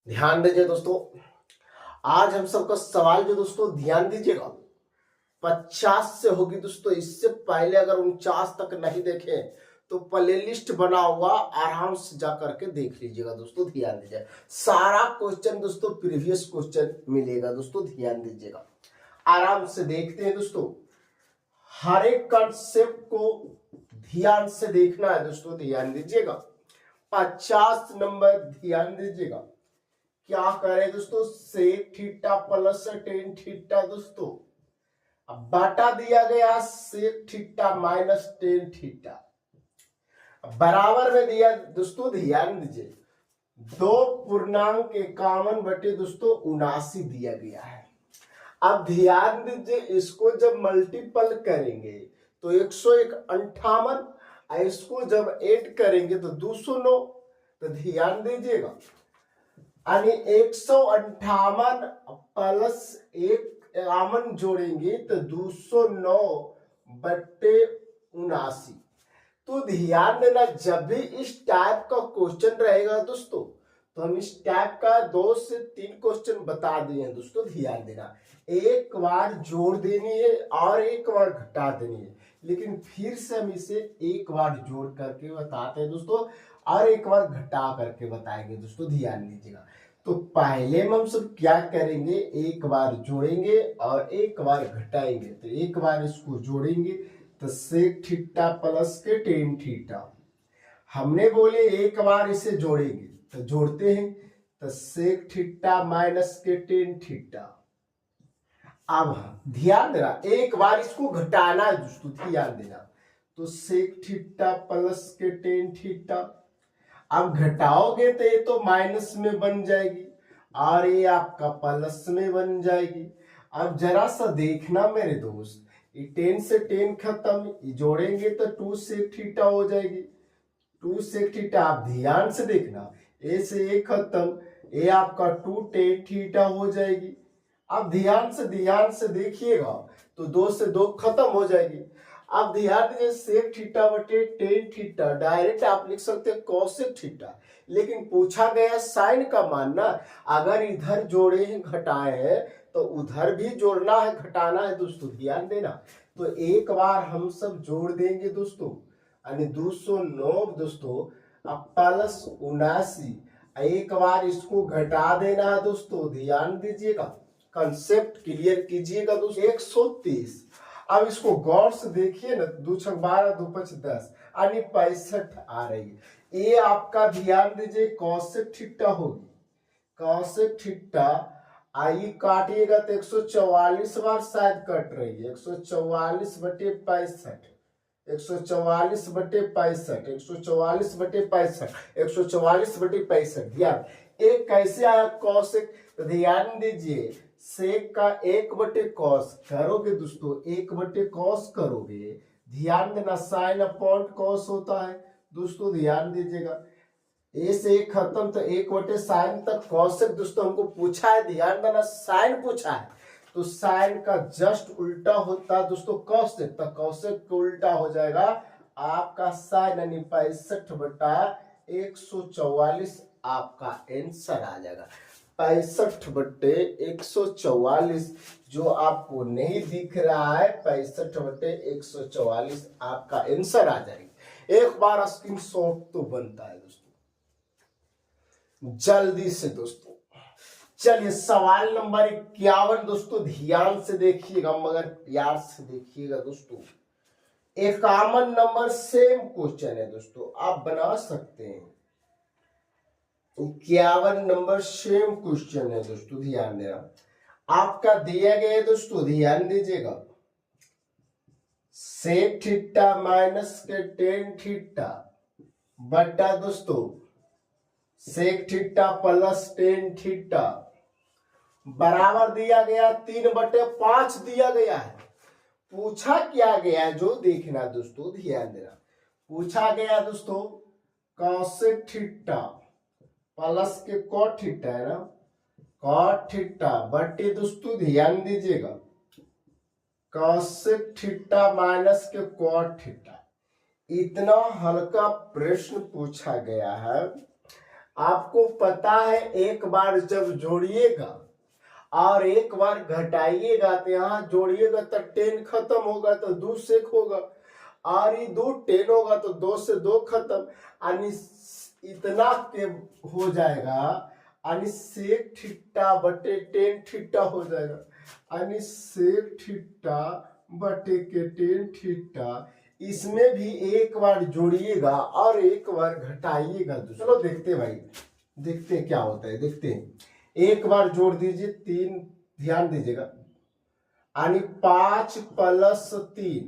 ध्यान दीजिए दोस्तों। आज हम सबका सवाल जो दोस्तों ध्यान दीजिएगा 50 से होगी दोस्तों। इससे पहले अगर 49 तक नहीं देखे तो प्ले लिस्ट बना हुआ आराम से जा करके देख लीजिएगा दोस्तों। ध्यान दीजिए, सारा क्वेश्चन दोस्तों प्रीवियस क्वेश्चन मिलेगा दोस्तों। ध्यान दीजिएगा, आराम से देखते हैं दोस्तों। हर एक कंसेप्ट को ध्यान से देखना है दोस्तों। ध्यान दीजिएगा, 50 नंबर ध्यान दीजिएगा। क्या करें दोस्तों, sec theta plus tan theta दोस्तों, अब बाटा दिया गया sec theta minus tan theta, बराबर में दिया दोस्तों। ध्यान दीजिए, 2.51 बटे दोस्तों 79 दिया गया है। अब ध्यान दीजिए, इसको जब मल्टीपल करेंगे तो 158, इसको जब ऐड करेंगे तो 209। तो ध्यान दीजिएगा, यानी 158 प्लस 51 जोड़ेंगे तो 209 बट्टे 79। तो ध्यान देना, जब भी इस टाइप का क्वेश्चन रहेगा दोस्तों तो हम इस टाइप का 2 से 3 क्वेश्चन बता दिए हैं दोस्तों। ध्यान देना, एक बार जोड़ देनी है और एक बार घटा देनी है, लेकिन फिर से हम इसे एक बार जोड़ करके बताते हैं दोस्तों और एक बार घटा करके बताएंगे दोस्तों। ध्यान दीजिएगा, तो पहले में हम सब क्या करेंगे, एक बार जोड़ेंगे और एक बार घटाएंगे। तो एक बार इसको जोड़ेंगे तो सेक थीटा प्लस के टेन थीटा, हमने बोले एक बार इसे जोड़ेंगे तो जोड़ते हैं, तो सेक थीटा माइनस के टेन थीटा। अब ध्यान देना, एक बार इसको घटाना है दोस्तों। ध्यान देना, तो सेक थीटा प्लस के टेन थीटा। अब घटाओगे तो ये तो माइनस में बन जाएगी और ये आपका प्लस में बन जाएगी। अब जरा सा देखना मेरे दोस्त, ये 10 से 10 खत्म, जोड़ेंगे तो 2 सेक थीटा हो जाएगी। 2 सेक थीटा, आप ध्यान से देखना, ए से ए खत्म, ये आपका 2 टेन थीटा हो जाएगी। अब ध्यान से देखिएगा तो 2 से 2 खत्म हो जाएगी। अब ध्यान दीजिए, सेक थीटा बटे टेन थीटा, डायरेक्ट आप लिख सकते हैं कोसेक थीटा, लेकिन पूछा गया साइन का मान ना। अगर इधर जोड़े हैं घटाए हैं तो उधर भी जोड़ना है घटाना है दोस्तों। ध्यान देना, तो एक बार हम सब जोड़ देंगे दोस्तों, यानी 209 दोस्तों, अब प्लस 79, एक बार इसको घटा देना है दोस्तों। ध्यान दीजिएगा, कंसेप्ट क्लियर कीजिएगा दोस्तों। 130, अब इसको गौर से देखिए ना, 2 6 12 2 5 10 यानी 65 आ रही है। ये आपका ध्यान दीजिए कोसेक थीटा होगी। कोसेक थीटा आई काटिएगा तो 144 बार शायद कट रही है। 144 बटे 65, 144 बटे 65, 144 बटे 65, 144 बटे 65। ध्यान, एक कैसे आया कोसेक, तो ध्यान दीजिए, सेक का 1/cos करोगे दोस्तों, 1/cos करोगे। ध्यान देना, साइन अपॉन कॉस होता है दोस्तों। ध्यान दीजिएगा, ए से एक खत्म तो 1/sin तक कॉसेक दोस्तों हमको पूछा है। ध्यान देना, साइन पूछा है तो साइन का जस्ट उल्टा होता है दोस्तों कॉसेक, तो कॉसेक को उल्टा हो जाएगा आपका साइन, यानी 65/144 आपका आंसर आ जाएगा। 65/144 जो आपको नहीं दिख रहा है, 65/144 आपका आंसर आ जाएगा। एक बार स्क्रीनशॉट तो बनता है दोस्तों, जल्दी से दोस्तों। चलिए सवाल नंबर 51 दोस्तों, ध्यान से देखिएगा, मगर प्यार से देखिएगा दोस्तों। 51 नंबर सेम क्वेश्चन है दोस्तों, आप बना सकते हैं। 51 नंबर सेम क्वेश्चन है दोस्तों। ध्यान देना, आपका दिया गया है दोस्तों। ध्यान दीजिएगा, सेक थीटा माइनस के टेन थीटा बटा दोस्तों sec theta plus tan theta, बराबर दिया गया 3/5 दिया गया है। पूछा क्या गया जो देखना दोस्तों। ध्यान देना, पूछा गया दोस्तों कोसेक थीटा प्लस के कॉट थीटा है ना, कॉट थीटा बटे दोस्तों ध्यान दीजिएगा कोसेक थीटा माइनस के कॉट थीटा। इतना हल्का प्रश्न पूछा गया है, आपको पता है एक बार जब जोड़िएगा और एक बार घटाइएगा तो यहाँ जोड़िएगा तो 10 खत्म होगा तो 2 सेक होगा, और ये 2 10 होगा तो 2 से 2 खत्म, यानी इतना के हो जाएगा, यानी सेक थीटा बटे 10 थीटा हो जाएगा, यानी सेक थीटा बटे के 10 थीटा। इसमें भी एक बार जोड़िएगा और एक बार घटाइएगा। चलो देखते हैं भाई, देखते हैं क्या होता है, देखते हैं। एक बार जोड़ दीजिए 3, ध्यान दीजिएगा, यानी 5 प्लस 3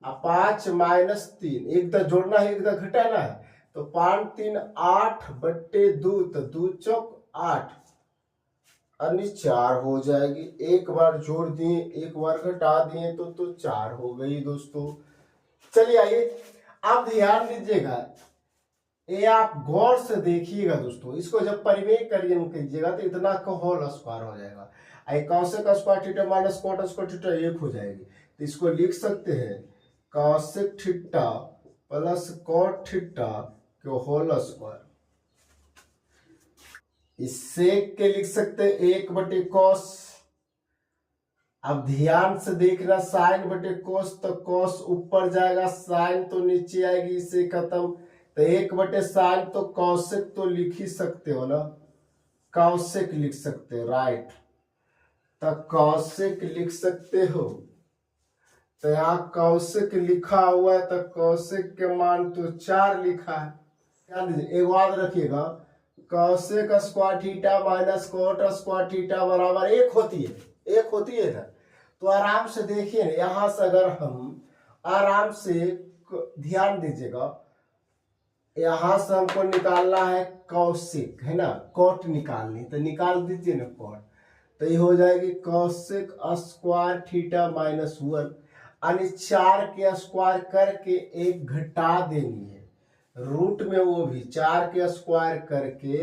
और 5 माइनस 3, एक दा जोड़ना है एक दा घटाना है, तो 5 3 8 बट्टे 2, तो 2 चौक 8, यानी 4 हो जाएगी। एक बार जोड़ दिए एक बार घटा दिए तो 4 हो गई दोस्तों। चलिए आइए, आप ध्यान दीजिएगा, ये आप गौर से देखिएगा दोस्तों, इसको जब परिमेय कीजिएगा तो इतना का होल स्क्वायर हो जाएगा। Cosec square theta minus cot square theta 1 हो जाएगी, तो इसको लिख सकते हैं cosec theta plus cot theta के होल स्क्वायर। इससे के लिख सकते हैं 1 बटे कॉस। अब ध्यान से देखना, साइन बटे कोस, तो कोस ऊपर जाएगा, साइन तो नीचे आएगी, इसे खत्म, तो 1 बटे साइन, तो कौशिक तो लिख ही सकते हो ना, कौशिक लिख सकते हो, राइट, तो कौशिक लिख सकते हो। तो यहाँ कौशिक लिखा हुआ है, तो कौशिक के मान तो 4 लिखा है। ध्यान दीजिए, एक बात रखिएगा, Kaushik square theta minus cot square theta बराबर 1 होती है, 1 होती है ना। तो आराम से देखिए, यहां से अगर हम आराम से ध्यान दीजिएगा, यहां से हमको निकालना है कौशिक, है ना, कोट निकालनी, तो निकाल दीजिए ना कोट, तो ये हो जाएगी कौशिक स्क्वायर थीटा माइनस 1, यानी 4 के स्क्वायर करके 1 घटा देनी है, रूट में वो भी 4 के स्क्वायर करके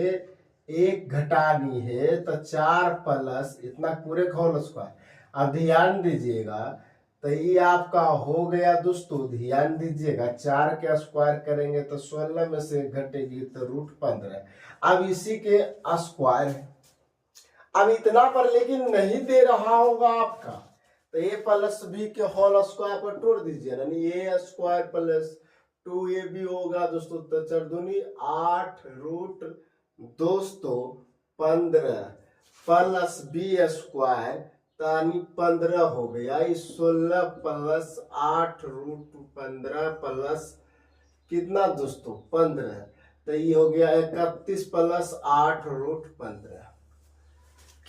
1 घटानी है, तो 4 प्लस इतना पूरे का होल स्क्वायर। अब ध्यान दीजिएगा, तो ये आपका हो गया दोस्तों, ध्यान दीजिएगा, 4 के स्क्वायर करेंगे तो 16 में से घटेगी तो रूट 15। अब इसी के स्क्वायर है, अब इतना पर लेकिन नहीं दे रहा होगा आपका, तो ए प्लस बी के होल स्क्वायर पर तोड़ दीजिए, यानी ए स्क्वायर प्लस 2ab होगा दोस्तों, तो 4 दूनी 8 रूट दोस्तों 15 प्लस बी स्क्वायर, तानी 15 हो गया, 16 प्लस 8 रूट 15 प्लस कितना दोस्तों 15, तो ये हो गया 31 प्लस 8 रूट 15।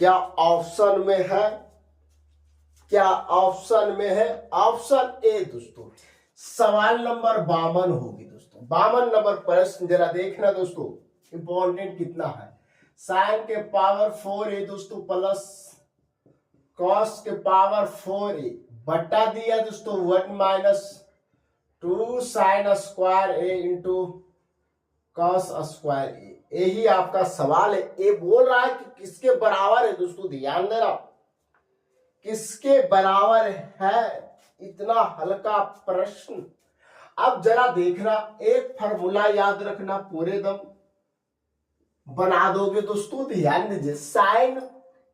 क्या ऑप्शन में है, क्या ऑप्शन में है? ऑप्शन ए दोस्तों, सवाल नंबर 52 होगी दोस्तों। 52 नंबर प्रश्न जरा देखना दोस्तों, इंपॉर्टेंट कितना है। साइन के पावर 4a दोस्तों प्लस कॉस के पावर 4a बटा दिया दोस्तों 1 minus 2 sin square a into cos square a। यही आपका सवाल है। ये बोल रहा है कि किसके बराबर है दोस्तों, ध्यान देना, किसके बराबर है, इतना हल्का प्रश्न। अब जरा देखना, एक फार्मूला याद रखना, पूरे दम बना दोगे दोस्तों। ध्यान दीजिए, साइन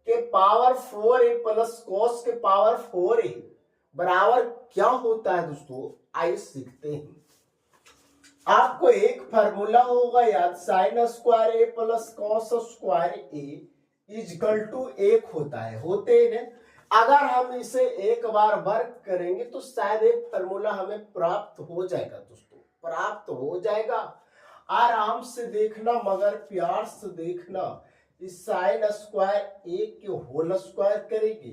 के पावर 4a प्लस कॉस के पावर 4a बराबर क्या होता है दोस्तों, आइए सीखते हैं। आपको एक फार्मूला होगा याद, sin square A plus cos square A equal to 1 होता है, होते ही नहीं। अगर हम इसे एक बार वर्क करेंगे तो शायद एक फार्मूला हमें प्राप्त हो जाएगा दोस्तों, प्राप्त हो जाएगा। आराम से देखना मगर प्यार से देखना। इस साइन स्क्वायर ए के होल स्क्वायर करेंगे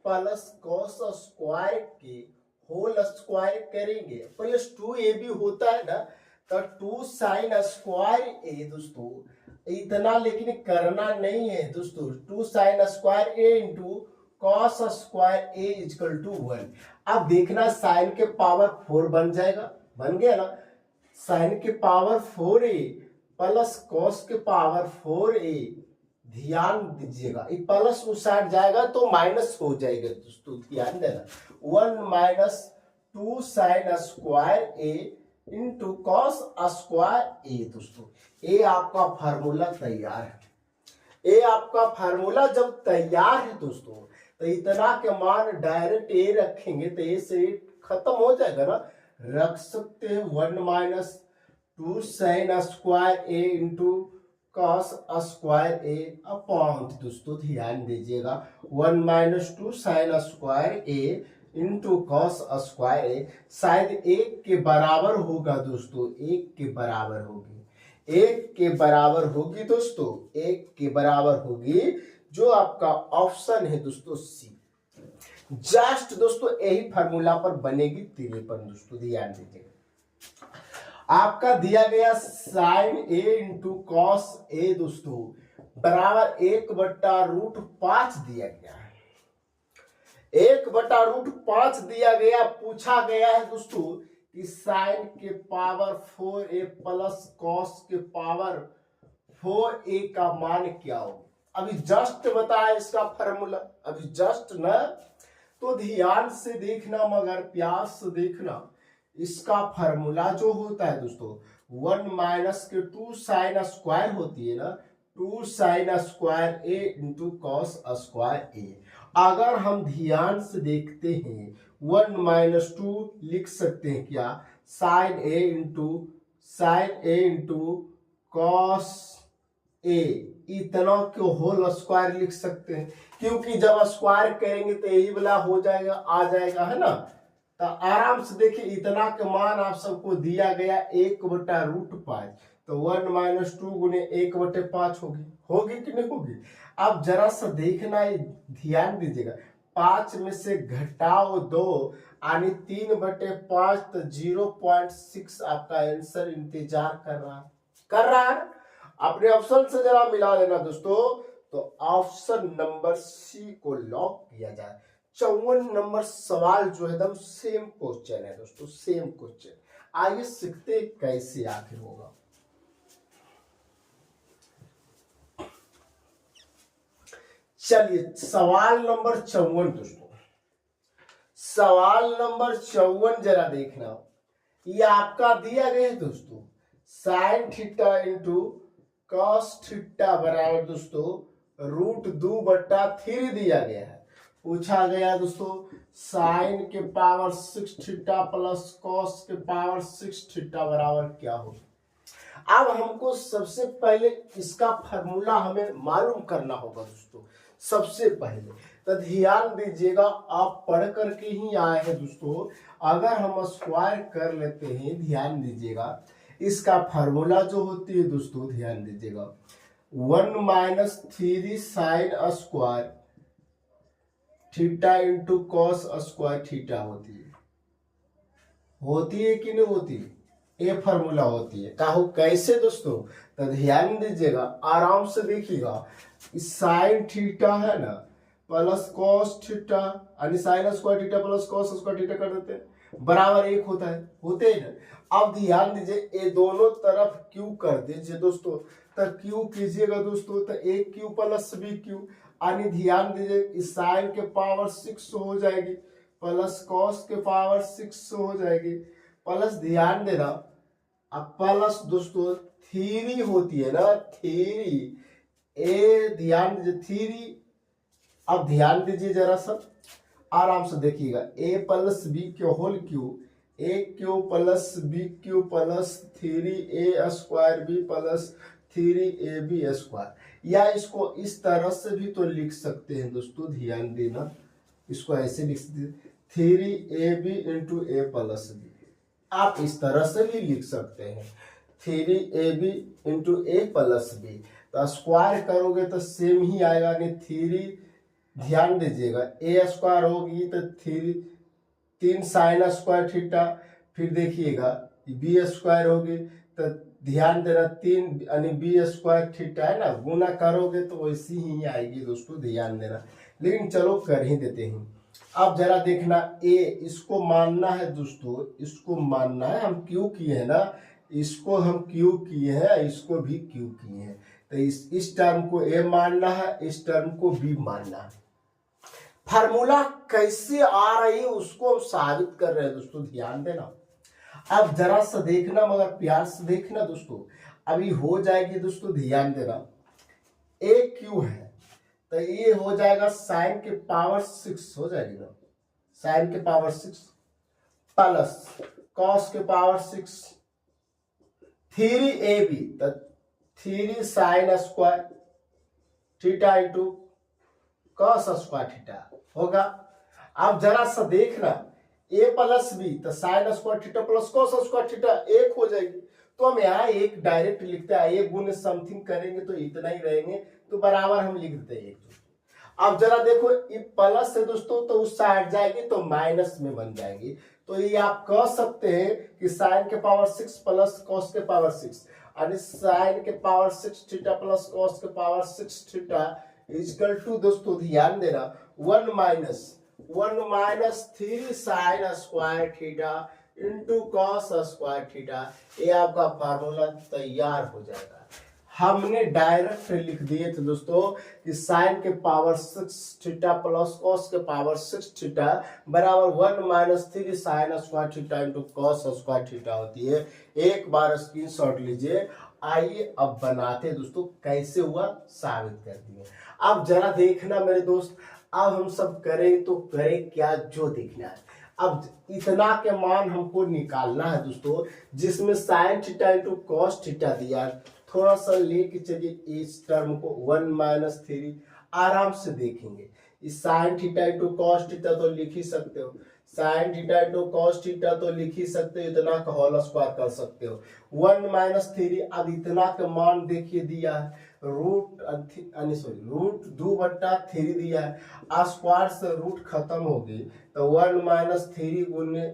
प्लस कॉस स्क्वायर के होल स्क्वायर करेंगे, प्लस 2ab होता है ना, तो 2 साइन स्क्वायर ए दोस्तों, इतना लेकिन करना नहीं है दोस्तों। 2 sin square A into cos square A equal to 1। अब देखना साइन के पावर 4 बन जाएगा, बन गया ना, साइन के पावर 4a प्लस कॉस के पावर 4a। ध्यान दीजिएगा, ये प्लस उस साइड जाएगा तो माइनस हो जाएगा दोस्तों, ध्यान देना। 1 minus 2 sin square A into cos square ए। दोस्तों ए आपका फार्मूला तैयार है। ए आपका फार्मूला जब तैयार है दोस्तों, तो इतना के मान डायरेक्ट ए रखेंगे तो ए से खत्म हो जाएगा ना, रख सकते हैं 1 minus 2 sin square A into cos square A upon, दोस्तों ध्यान दीजिएगा 1 minus 2 sin square A into cos square ए, शायद 1 के बराबर होगा दोस्तों, 1 के बराबर होगी, 1 के बराबर होगी दोस्तों, 1 के बराबर होगी, जो आपका ऑप्शन है दोस्तों सी। जस्ट दोस्तों यही फार्मूला पर बनेगी 53। दोस्तों ध्यान दीजिएगा, आपका दिया गया sign A into cos A दोस्तों बराबर 1/√5 दिया गया है, 1/√5 दिया गया। पूछा गया है दोस्तों कि साइन के पावर 4a प्लस कॉस के पावर 4a का मान क्या हो। अभी जस्ट बताया इसका फॉर्मूला, अभी जस्ट ना, तो ध्यान से देखना मगर प्यार से देखना। इसका फार्मूला जो होता है दोस्तों 1 माइनस के 2 साइन स्क्वायर होती है ना, 2 sin square A into cos square ए। अगर हम ध्यान से देखते हैं 1 माइनस 2 लिख सकते हैं क्या, sign A into cos A, इतना क्यों होल स्क्वायर लिख सकते हैं, क्योंकि जब स्क्वायर करेंगे तो यही वाला हो जाएगा, आ जाएगा, है ना। तो आराम से देखिए, इतना का मान आप सबको दिया गया 1/√5, तो 1 माइनस 2 गुने 1/5 होगी कि नहीं होगी। अब जरा सा देखना, ध्यान दीजिएगा, 5 में से घटाओ 2 यानी 3/5, तो 0.6 आपका आंसर इंतजार कर रहा है। अपने ऑप्शन से जरा मिला लेना दोस्तों, तो ऑप्शन नंबर सी को लॉक किया जाए। 54 नंबर सवाल जो है एकदम सेम क्वेश्चन है दोस्तों, सेम क्वेश्चन। आइए सीखते कैसे आखिर होगा। चलिए सवाल नंबर 54 दोस्तों, सवाल नंबर 54 जरा देखना। ये आपका दिया गया है दोस्तों sine theta into cos theta बराबर दोस्तों √2/3 दिया गया है। पूछा गया दोस्तों साइन के पावर 6 थीटा प्लस कॉस के पावर 6 थीटा बराबर क्या हो। अब हमको सबसे पहले इसका फार्मूला हमें मालूम करना होगा दोस्तों। सबसे पहले तो ध्यान दीजिएगा, आप पढ़ करके ही आए हैं दोस्तों। अगर हम स्क्वायर कर लेते हैं, ध्यान दीजिएगा, इसका फार्मूला जो होती है दोस्तों, ध्यान दीजिएगा 1 minus 3 sine square theta into cos square theta होती है कि नहीं होती, ये फार्मूला होती है। काहो कैसे दोस्तों, तो ध्यान दीजिएगा, आराम से देखिएगा, साइन थीटा है ना प्लस कॉस थीटा, यानी sine square theta plus cos square theta कर देते हैं, बराबर 1 होता है, होते हैं ना। अब ध्यान दीजिए, ये दोनों तरफ क्यू कर दीजिए दोस्तों, तो क्यू कीजिएगा दोस्तों, तो a cube plus B cube, यानी ध्यान दीजिए इस साइन के पावर 6 हो जाएगी प्लस कॉस के पावर 6 हो जाएगी, प्लस ध्यान देना, अब प्लस दोस्तों थ्री होती है ना, थ्री ए, ध्यान दीजिए थ्री। अब ध्यान दीजिए जरा सा, आराम से देखिएगा, a plus B cube whole cube, A cube plus B cube plus 3a square B plus 3ab square, या इसको इस तरह से भी तो लिख सकते हैं दोस्तों, ध्यान देना, इसको ऐसे लिख सकते हैं 3ab इंटू ए प्लस बी, आप इस तरह से भी लिख सकते हैं 3ab इंटू ए प्लस बी। तो स्क्वायर करोगे तो सेम ही आएगा, नहीं 3, ध्यान दीजिएगा ए स्क्वायर होगी तो 3 साइन स्क्वायर थीटा, फिर देखिएगा बी स्क्वायर होगी तो ध्यान देना 3 यानी बी स्क्वायर थीटा है ना, गुना करोगे तो वैसी ही आएगी दोस्तों, ध्यान देना। लेकिन चलो कर ही देते हैं। अब जरा देखना, ए इसको मानना है दोस्तों, इसको मानना है, हम क्यू किए हैं ना, इसको हम क्यू किए हैं, इसको भी क्यू किए हैं, तो इस टर्म को ए मानना है, इस टर्म को बी मानना है। फार्मूला कैसे आ रही है उसको हम साबित कर रहे हैं दोस्तों, ध्यान देना। अब जरा सा देखना, मगर प्यार से देखना दोस्तों, अभी हो जाएगी दोस्तों, ध्यान देना। ए क्यू है तो ये हो जाएगा साइन के पावर 6 हो जाएगी ना, साइन के पावर 6 प्लस कॉस के पावर 6 3ab तो 3 sine square theta into cos square theta होगा। अब जरा सा देखना, ए प्लस बी तो sine square theta plus cos square theta एक हो जाएगी। तो हम यहाँ एक डायरेक्ट लिखते हैं, एक गुने समथिंग करेंगे तो इतना ही रहेंगे, तो बराबर हम लिख देते हैं एक। अब जरा देखो, ये प्लस है दोस्तों तो उस साइड जाएगी तो माइनस में बन जाएगी। तो ये आप कह सकते हैं कि साइन के पावर 6 प्लस कॉस के पावर 6 यानी साइन के पावर 6 थीटा प्लस कॉस के पावर 6 थीटा इक्वल टू दोस्तों ध्यान देना 1 minus 3 sine square theta into cos square theta. ये आपका फार्मूला तैयार हो जाएगा। हमने डायरेक्ट लिख दिए थे दोस्तों कि साइन के पावर 6 थीटा प्लस कॉस के पावर 6 थीटा बराबर 1 minus 3 sine square theta into cos square theta होती है। एक बार स्क्रीनशॉट लीजिए। आइए अब बनाते दोस्तों, कैसे हुआ साबित कर दिए। अब जरा देखना मेरे दोस्त, अब हम सब करें तो करें क्या, जो देखना है। अब इतना के मान हमको निकालना है दोस्तों, जिसमें sine theta into cos theta दिया। थोड़ा सा लेके चलिए इस टर्म को 1 माइनस 3 आराम से देखेंगे। इस sine theta into cos theta तो लिख ही सकते हो, sine theta into cos theta तो लिख ही सकते हो, इतना का होल स्क्वायर कर सकते हो। 1 माइनस 3, अब इतना का मान देखिए दिया है रूट 2/3 दिया है। स्क्वायर से रूट खत्म होगी तो 1 माइनस 3 गुने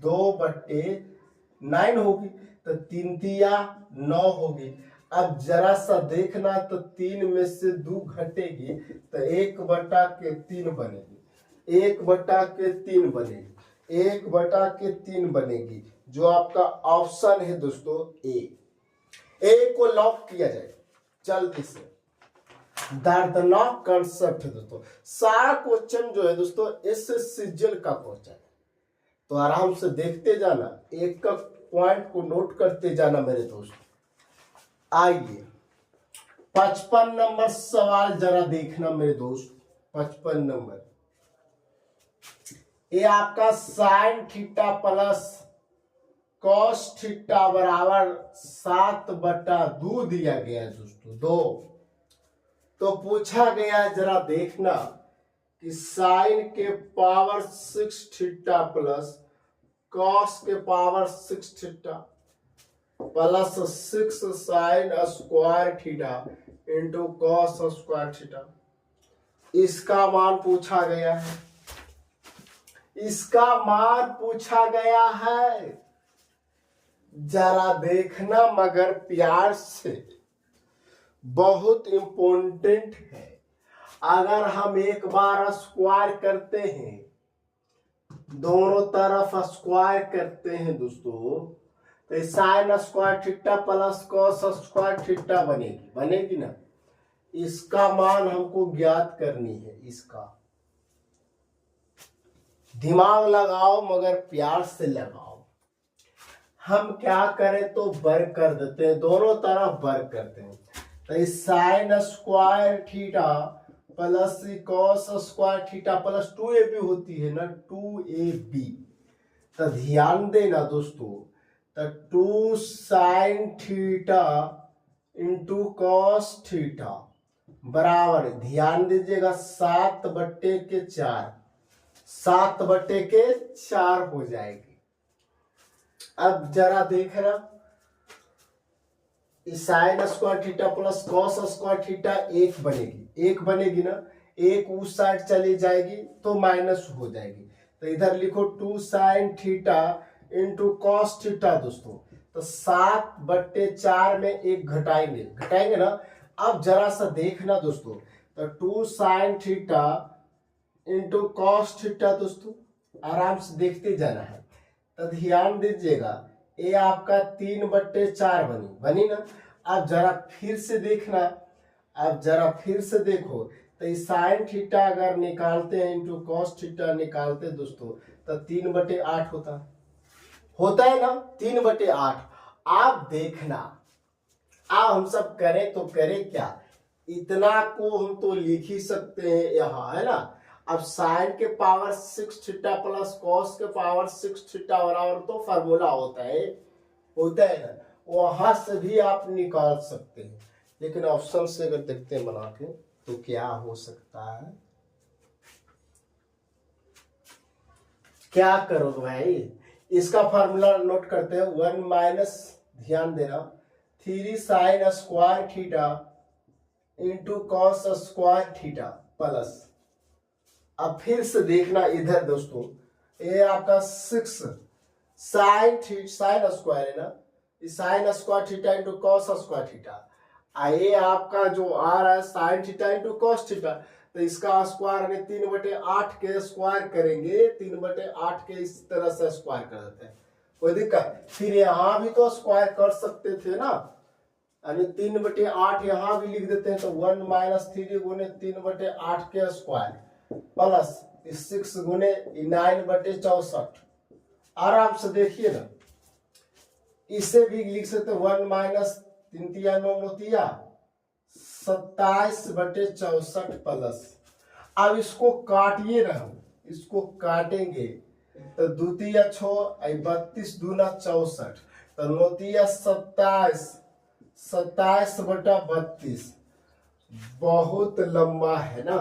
2/9 होगी तो 3 तिया 9 होगी। अब जरा सा देखना तो 3 में से 2 घटेगी तो 1/3 बनेगी, 1/3 बनेगी, 1/3 बनेगी, जो आपका ऑप्शन है दोस्तों ए को लॉक किया जाए जल्दी से। दर्दनाक कंसेप्ट है दोस्तों, सारा क्वेश्चन जो है दोस्तों एसएससीजीएल का क्वेश्चन है, तो आराम से देखते जाना, एक पॉइंट को नोट करते जाना मेरे दोस्त। आइए 55 नंबर सवाल जरा देखना मेरे दोस्त। 55 नंबर, ये आपका sine theta plus cos theta बराबर 7/2 दिया गया है दोस्तों, 2। तो पूछा गया जरा देखना कि साइन के पावर 6 थीटा प्लस कॉस के power 6 theta plus 6 sine square theta into cos square theta, इसका मान पूछा गया है, इसका मान पूछा गया है। जरा देखना मगर प्यार से, बहुत इंपॉर्टेंट है। अगर हम एक बार स्क्वायर करते हैं, दोनों तरफ स्क्वायर करते हैं दोस्तों, तो sine square theta plus cos square theta बनेगी, बनेगी ना। इसका मान हमको ज्ञात करनी है। इसका दिमाग लगाओ मगर प्यार से लगाओ। हम क्या करें तो वर्क कर देते हैं, दोनों तरफ वर्क करते हैं। तो sine square theta plus cos square theta plus 2ab होती है ना, 2ab। तो ध्यान देना दोस्तों, तो 2 sine theta into cos theta बराबर, ध्यान दीजिएगा 7/4, 7/4 हो जाएगी। अब जरा देखना, sine square theta plus cos square theta 1 बनेगी, 1 बनेगी ना, 1 उस साइड चली जाएगी तो माइनस हो जाएगी। तो इधर लिखो 2 sine theta into cos theta दोस्तों, तो 7/4 में 1 घटाएंगे, घटाएंगे ना। अब जरा सा देखना दोस्तों, तो 2 sine theta into cos theta दोस्तों, आराम से देखते जाना है। तो ध्यान दीजिएगा, ये आपका 3/4 बनी, बनी ना। अब जरा फिर से देखना, अब जरा फिर से देखो, तो साइन थीटा अगर निकालते हैं इंटू कॉस थीटा निकालते दोस्तों, तो 3/8 होता, होता है ना 3/8। आप देखना, आप हम सब करें तो करें क्या, इतना को हम तो लिख ही सकते हैं यहाँ, है ना। अब साइन के पावर 6 थीटा प्लस कॉस के पावर 6 थीटा बराबर तो फार्मूला होता है ना, वहां से भी आप निकाल सकते हैं। लेकिन ऑप्शन से अगर देखते हैं बना के तो क्या हो सकता है, क्या करोगे भाई, इसका फार्मूला नोट करते हैं। 1 माइनस, ध्यान देना, 3 sine square theta into cos square theta plus, अब फिर से देखना इधर दोस्तों, ये आपका 6 साइन स्क्वायर है ना, sine square theta into cos square theta, ये आपका जो आ रहा है sine theta into cos theta, तो इसका स्क्वायर हमें 3/8 के स्क्वायर करेंगे, 3/8 के इस तरह से स्क्वायर कर देते हैं, कोई दिक्कत। फिर यहाँ भी तो स्क्वायर कर सकते थे ना, यानी 3/8 यहाँ भी लिख देते हैं, तो 1 माइनस 3 गुने 3/8 के स्क्वायर प्लस 6 गुने 9/64। आराम से देखिए ना, इसे भी लिख सकते 1 माइनस 3 तिया 9 9 27/64 प्लस, अब इसको काटिए ना, इसको काटेंगे तो 2 तिया 6 32 दूना 64, तो 9 तिया 27, 27/32, बहुत लंबा है ना।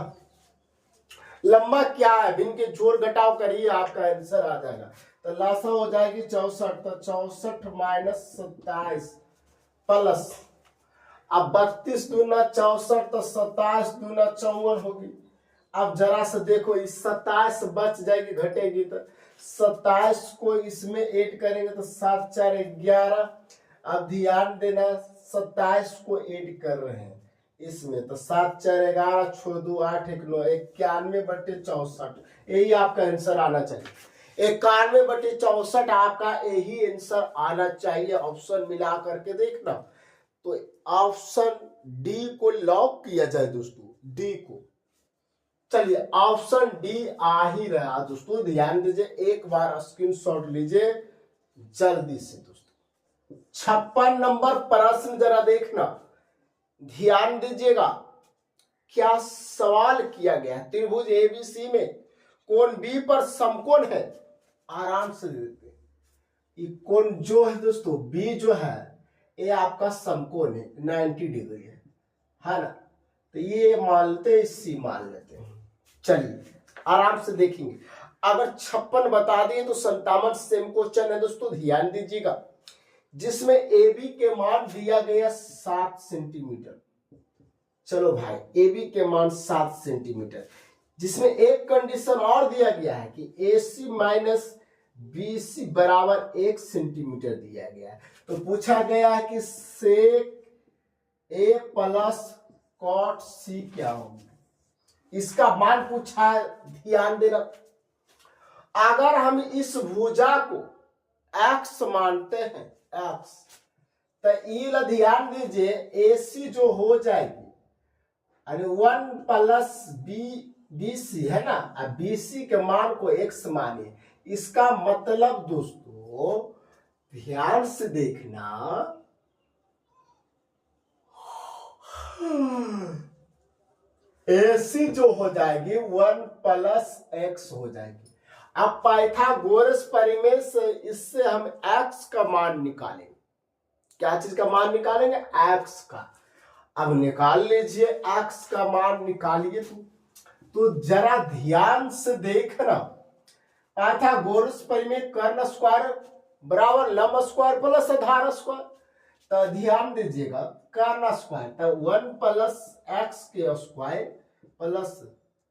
लंबा क्या है, भिन्न के जोड़ घटाव करिए आपका आंसर आ जाएगा, तो लासा हो जाएगी 64, तो 64 माइनस 27 प्लस, अब 32 दूना 64, तो 27 दूना 54 होगी। अब जरा से देखो, इस 27 बच जाएगी, घटेगी, तो 27 को इसमें ऐड करेंगे तो 7 4 11। अब ध्यान देना, 27 को ऐड कर रहे हैं इसमें, तो 7 4 11, छोड़ 2 8 1 9, 91/64, यही आपका आंसर आना चाहिए। 91/64 आपका यही आंसर आना चाहिए। ऑप्शन मिला करके देखना, तो ऑप्शन डी को लॉक किया जाए दोस्तों, डी को। चलिए ऑप्शन डी आ ही रहा दोस्तों, ध्यान दीजिए, एक बार स्क्रीनशॉट लीजिए जल्दी से दोस्तों। 56 नंबर प्रश्न जरा देखना, ध्यान दीजिएगा क्या सवाल किया गया है। त्रिभुज एबीसी में कोण बी पर समकोण है, आराम से देखते हैं। ये कोण जो है दोस्तों, बी जो है ये आपका समकोण है, 90 डिग्री है ना, तो ये मानते सी मान लेते हैं। चलिए आराम से देखेंगे, अगर 56 बता दिए तो 57 सेम क्वेश्चन है दोस्तों, ध्यान दीजिएगा, जिसमें ए बी के मान दिया गया 7 सेंटीमीटर। चलो भाई, ए बी के मान 7 सेंटीमीटर, जिसमें एक कंडीशन और दिया गया है कि ए सी माइनस बी सी बराबर 1 सेंटीमीटर दिया गया है। तो पूछा गया है कि सेक ए प्लस कॉट सी क्या होगा, इसका मान पूछा है, ध्यान देना। अगर हम इस भुजा को एक्स मानते हैं, एक्स, तो ध्यान दीजिए AC जो हो जाएगी 1 प्लस बी सी है ना, BC के मान को x मानिए, इसका मतलब दोस्तों ध्यान से देखना, AC जो हो जाएगी 1 प्लस x हो जाएगी। अब पाइथागोरस परिमेय से इससे हम x का मान निकालेंगे, क्या चीज का मान निकालेंगे, x का। अब निकाल लीजिए, x का मान निकालिए, तो जरा ध्यान से देखना, पाइथागोरस परिमेय कर्ण स्क्वायर बराबर लंब स्क्वायर प्लस आधार स्क्वायर, तो ध्यान दीजिएगा कर्ण स्क्वायर, तो 1 प्लस x के स्क्वायर प्लस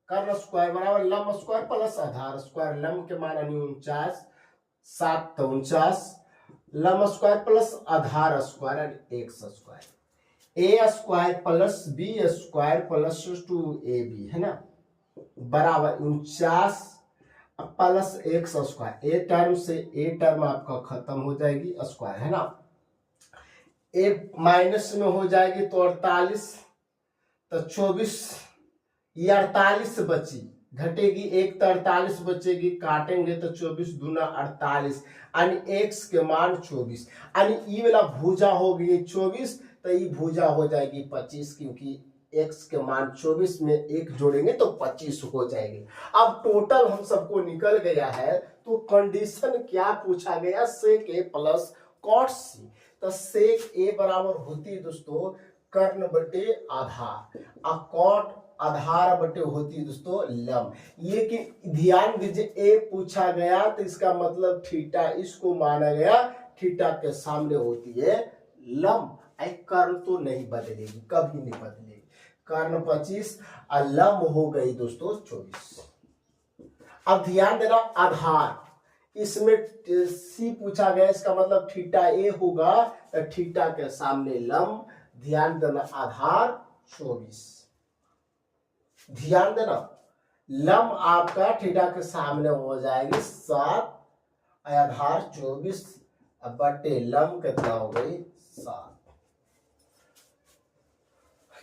कर्ण स्क्वायर बराबर लंब स्क्वायर प्लस आधार स्क्वायर, लंब के मान 49, 7 49, लंब स्क्वायर प्लस आधार square x square, a square plus b square plus 2ab है ना, बराबर 49 plus x square, a term से ए टर्म आपका खत्म हो जाएगी, स्क्वायर है ना, ए माइनस में हो जाएगी तो 48, तो 24 ये 48 बची, घटेगी 1 तो 48 बचेगी, काटेंगे तो 24 दूना 48 यानी x के मान 24 यानी ई वाला भुजा हो गई 24 तो ई भुजा हो जाएगी 25 क्योंकि x के मान 24 में 1 जोड़ेंगे तो 25 हो जाएगी। अब टोटल हम सबको निकल गया है तो कंडीशन क्या पूछा गया, सेक ए प्लस कॉट सी। तो सेक ए बराबर होती है दोस्तों कर्ण बटे आधार और कॉट आधार बटे होती है दोस्तों लंब। ये कि ध्यान दीजिए ए पूछा गया तो इसका मतलब थीटा, इसको माना गया थीटा के सामने होती है लंब। कर्ण तो नहीं बदलेगी, कभी नहीं बदलेगी। कर्ण 25 और लंब हो गई दोस्तों 24। अब ध्यान देना आधार, इसमें सी पूछा गया, इसका मतलब थीटा ए होगा तो थीटा के सामने लंब। ध्यान देना आधार 24, ध्यान देना लंब आपका थीटा के सामने हो जाएगी 7 आधार 24 बटे लंब कितना हो गई 7।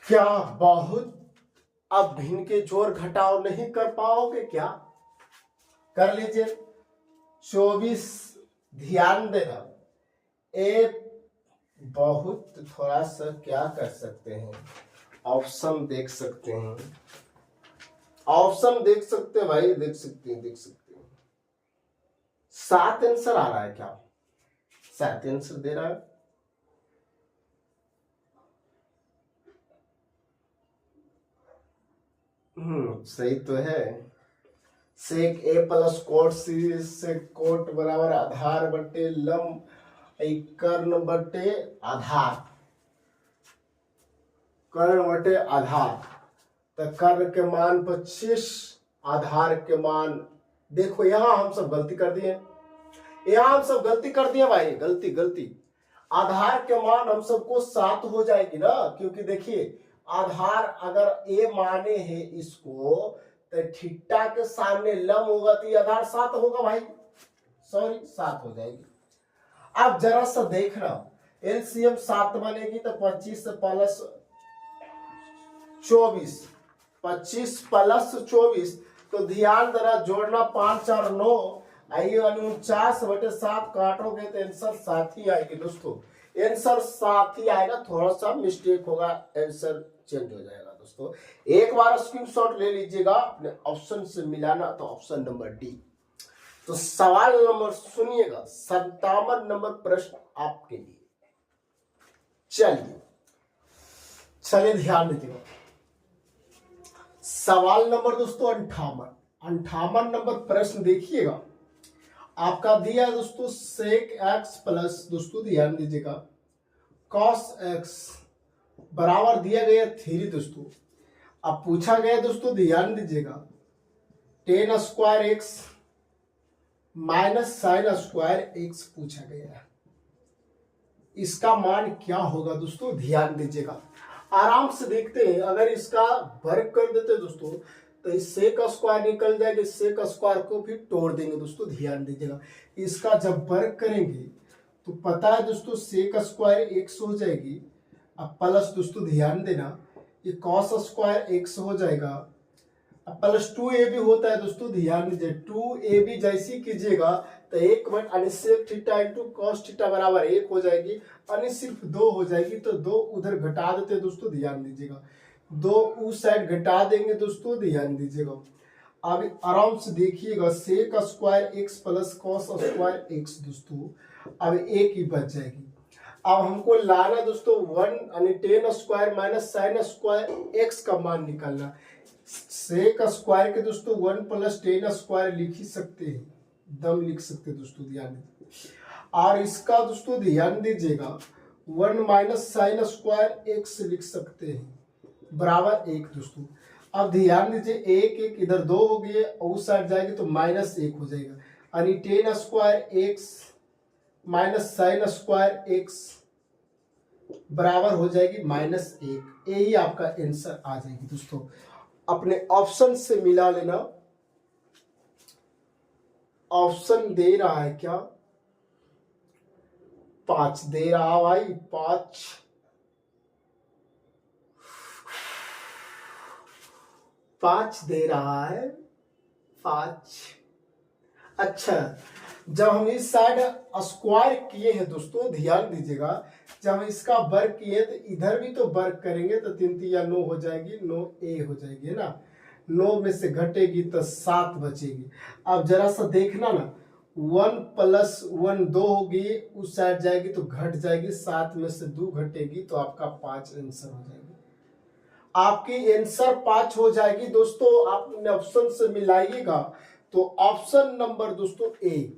क्या बहुत अब भिन्न के जोड़ घटाव नहीं कर पाओगे क्या? कर लीजिए 24। ध्यान देना एक बहुत थोड़ा सा क्या कर सकते हैं, ऑप्शन देख सकते हैं, ऑप्शन देख सकते हैं भाई, देख सकते हैं, देख सकते हैं। 7 आंसर आ रहा है क्या? 7 आंसर दे रहा है। सही तो है। सेक ए प्लस कोट सी से कोट बराबर आधार बटे लंब कर्ण बटे आधार, कर्ण बटे आधार। तो कर्ण के मान 25, आधार के मान, देखो यहां हम सब गलती कर दिए, यहां हम सब गलती कर दिए भाई, गलती। आधार के मान हम सबको 7 हो जाएगी ना, क्योंकि देखिए आधार अगर ए माने है इसको तो थीटा के सामने लंब होगा तो ये आधार 7 होगा भाई, सॉरी 7 हो जाएगी। अब जरा सा देखना एलसीएम 7 बनेगी तो 25 प्लस 24, 25 प्लस 24 तो ध्यान देना जोड़ना 5 और 9 आइए 49 बटे 7 काटोगे तो आंसर 7 ही आएगी दोस्तों, आंसर 7 ही आएगा। थोड़ा सा मिस्टेक होगा, आंसर चेंज हो जाएगा दोस्तों। एक बार स्क्रीनशॉट ले लीजिएगा अपने ऑप्शन से मिलाना, तो ऑप्शन नंबर डी। तो सवाल नंबर सुनिएगा 57 नंबर प्रश्न आपके लिए। चलिए ध्यान दीजिएगा। सवाल नंबर दोस्तों 58 नंबर प्रश्न देखिएगा, आपका दिया दोस्तों सेक एक्स प्लस, दोस्तों ध्यान दीजिएगा कॉस एक्स बराबर दिया गया 3 दोस्तों। अब पूछा गया दोस्तों ध्यान दीजिएगा ten square x minus sine square x पूछा गया है, इसका मान क्या होगा दोस्तों? ध्यान दीजिएगा, आराम से देखते हैं। अगर इसका वर्ग कर देते हैं दोस्तों तो इससे का स्क्वायर निकल जाएगा, इससे का स्क्वायर को फिर तोड़ देंगे दोस्तों। ध्यान दीजिएगा इसका जब वर्ग करेंगे तो पता है दोस्तों सेक स्क्वायर एक्स हो जाएगी, अब प्लस दोस्तों ध्यान देना ये कॉस स्क्वायर एक्स हो जाएगा, अब प्लस 2ab होता है दोस्तों। ध्यान दीजिए 2ab जैसी कीजिएगा तो 1 but sec theta into cos theta बराबर 1 हो जाएगी, अन्य सिर्फ 2 हो जाएगी तो 2 उधर घटा देते हैं दोस्तों। ध्यान दीजिएगा 2 उस साइड घटा देंगे दोस्तों। ध्यान दीजिएगा अब आराम से देखिएगा sec square x plus cos square x दोस्तों, अब 1 ही बच जाएगी। अब हमको लाना दोस्तों 1 यानी ten square minus sine square x का मान निकालना। सेक स्क्वायर के दोस्तों 1 प्लस टेन स्क्वायर लिख ही सकते हैं, दम लिख सकते हैं दोस्तों। ध्यान दीजिए और इसका दोस्तों ध्यान दीजिएगा 1 माइनस साइन स्क्वायर एक्स लिख सकते हैं बराबर 1 दोस्तों। अब ध्यान दीजिए 1 इधर 2 हो गए, उस साइड जाएगी तो माइनस 1 हो जाएगा, यानी ten square x minus sine square x बराबर हो जाएगी -1। यही आपका आंसर आ जाएगी दोस्तों। अपने ऑप्शन से मिला लेना, ऑप्शन दे रहा है क्या? 5 दे रहा भाई, 5 दे रहा है। 5। अच्छा, जब हम इस साइड स्क्वायर किए हैं दोस्तों, ध्यान दीजिएगा, जब हम इसका वर्ग किए तो इधर भी तो वर्ग करेंगे तो 3 3 9 हो जाएगी, 9 ए हो जाएगी, है ना। 9 में से घटेगी तो 7 बचेगी। अब जरा सा देखना ना, 1 + 1 2 होगी, उस साइड जाएगी तो घट जाएगी, 7 में से 2 घटेगी तो आपका 5 आंसर हो जाएगी। आपकी आंसर 5 हो जाएगी दोस्तों। आप ऑप्शन से मिलाइएगा तो ऑप्शन नंबर दोस्तों ए,